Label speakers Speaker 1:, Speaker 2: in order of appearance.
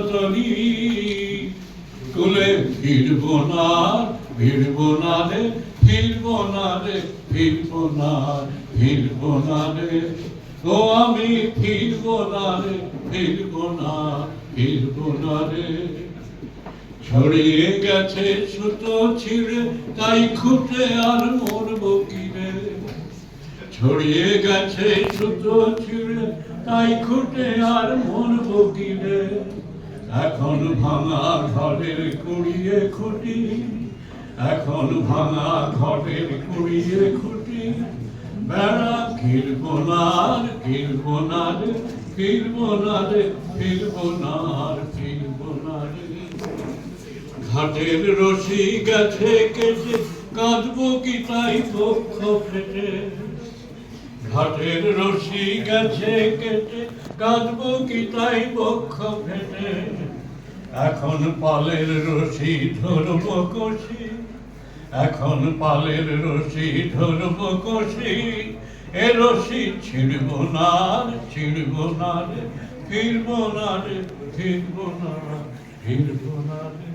Speaker 1: তরি কুলে ফিরব না রে, ফিরব না রে, ফিরব না, ফিরব না রে, ও আমি ফিরব না রে, ফিরব না, ফিরব না রে। ছড়িয়ে গেছে সুতো ছিঁড়ে, তাই খুঁটে আর মরব কি রে। ছড়িয়ে গেছে সুতো ছিঁড়ে, তাই খুঁটে আর মরব কি রে। এখন ভাঙা ঘরের কুড়িয়ে খুঁটি, এখন ভাঙা ঘরের কুড়িয়ে খুঁটি, বেড়া ফিরব না ফিরব না রে, ফিরব না রে, ফিরব না, ফিরব না রে। ঘাটের রশি গেছে কেটে, কাঁদবো কি তাই বক্ষ ফেটে। ঘাটের রশি গেছে কেটে, কাঁদবো কি তাই বক্ষ ফেটে। এখন পালের রশি ধরব কষি, এখন পালের রশি ধরব কষি, এ রশি ছিড়ব না ছিড়ব না রে, ফিরব না রে, ফিরব না, ফিরব না রে।